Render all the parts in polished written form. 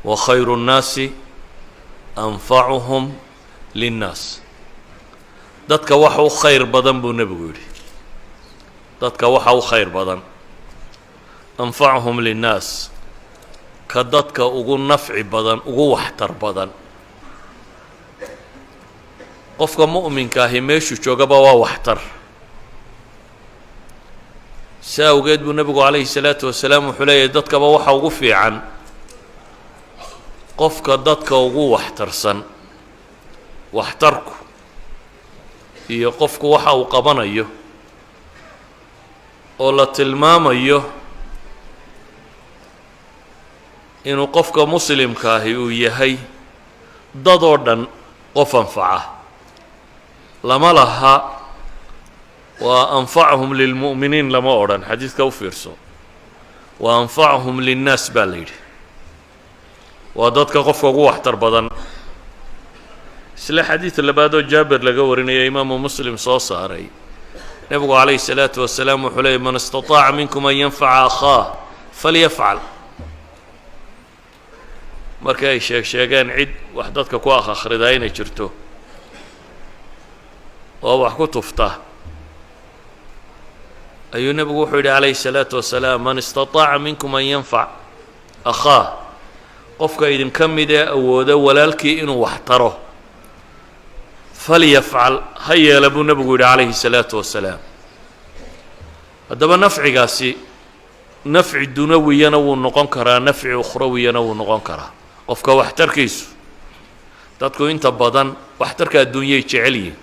وخير الناس أنفعهم للناس dadka waxa u khayr badan buu nebigu yidhi dadka waxa u khayr badan anfacuhum linnaas ka dadka ugu nafci badan ugu waxtar badan qofka mu'minka ahi meeshuu joogaba waa waxtar saa awgeed buu nebigu calayhi salaatu wasalaam wuxuu leeyahay dadkaba waxa ugu fiican qofka dadka ugu waxtarsan waxtarku iyo qofku waxa uu qabanayo oo la tilmaamayo inuu qofka muslimka ahi uu yahay dadoo dhan qof anfaca lama laha waa anfachum lilmu'miniin lama odhan xadiidka u fiirso wa anfachum linnaas baa la yidhi waa dadka qofka ugu waxtar badan isla xadiid labaadoo jaabir laga warinaya imaamu muslim soo saaray nebigu calayhi salaatu wasalaam wuxuu leeyay man istataaca minkum an yanfaca akhaah falyafcal markii ay sheegeen cid wax dadka ku akhridaa inay jirto oo wax ku tufta ayuu nebigu wuxuu yidhi calayhi salaatu wasalaam man istataaca minkum an yanfac akhaah qofka idinka mid ee awooda walaalkii inuu wax taro falyafcal ha yeela buu nebigu yidhi calayhi salaatu wasalaam haddaba nafcigaasi nafci dunawiyana wuu noqon karaa nafci ukhrawiyana wuu noqon karaa qofka waxtarkiisu dadku inta badan waxtarka adduunyay jecel yihiin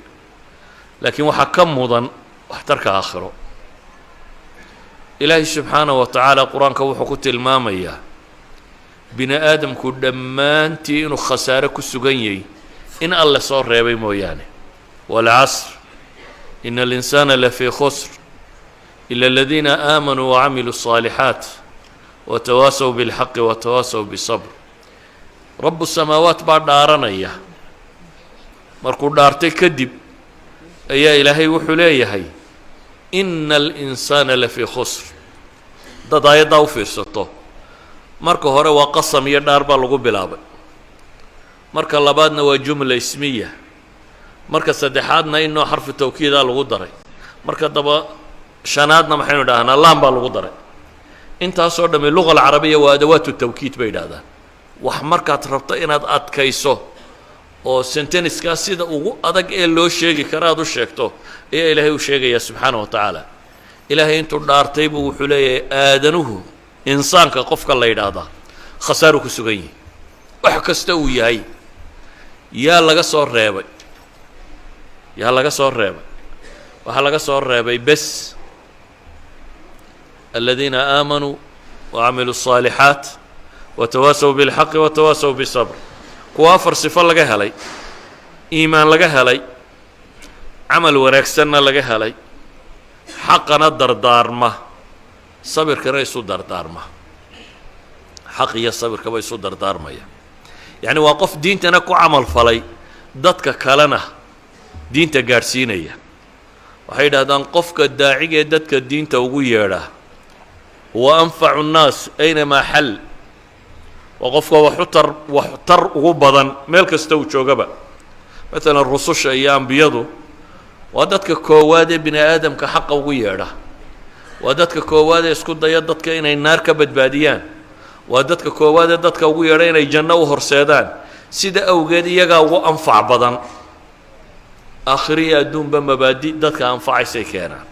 laakiin waxaa ka mudan waxtarka aakhiro ilaahay subxaanahu wa tacaala qur-aanka wuxuu ku tilmaamayaa bini aadamku dhammaantii inuu khasaare ku sugan yahay in alle soo reebay mooyaane waalcasr ina alinsaana lafii khusr ila aladiina aamanuu wacamiluu الصaalixaat watawaasaw biاlxaqi watawaasaw bisabr rabu samaawaat baa dhaaranaya markuu dhaartay kadib ayaa ilaahay wuxuu leeyahay ina alinsaana lafii khusr dad aayaddaa u fiirsato marka hore waa qasam iyo dhaar baa lagu bilaabay marka labaadna waa jumla ismiya marka saddexaadna inoo xarfu tawkiidaa lagu daray marka daba shanaadna maxaynu idhahnaa laan baa lagu daray intaasoo dhammi luga alcarabiya waa adawaatu tawkiid bay idhahdaan wax markaad rabto inaad adkayso oo senteniskaa sida ugu adag ee loo sheegi kara aad u sheegto ayaa ilaahay u sheegayaa subxaana wa tacaala ilaahay intuu dhaartay buu wuxuu leeyahay aadanuhu insaanka qofka la yidhaahdaa khasaaru ku sugan yihi wax kasta uu yahay yaa laga soo reebay waxaa laga soo reebay bes aladiina aamanuu wacamiluu الصaalixaat watawaasaw biاlxaqi watawaasaw bisabr kuwa afar sifo laga helay iimaan laga helay camal wanaagsanna laga helay xaqana dardaarma sabirkana isu dardaarma xaq iyo sabirkaba isu dardaarmaya yacni waa qof diintana ku camal falay dadka kalena diinta gaadhsiinaya waxay yidhahdaan qofka daacigee dadka diinta ugu yeedha wa anfacu nnaas aynamaa xal waa qofka waxtar ugu badan meel kasta uu joogaba maalan rususha iyo ambiyadu waa dadka koowaad ee bini aadamka xaqa ugu yeedha waa dadka koowaad ee isku daya dadka inay naar ka badbaadiyaan waa dadka koowaad ee dadka ugu yeedha inay janno u horseedaan sida awgeed iyagaa ugu anfac badan aakhiriya adduunba mabaadi dadka anfacaysay keenaan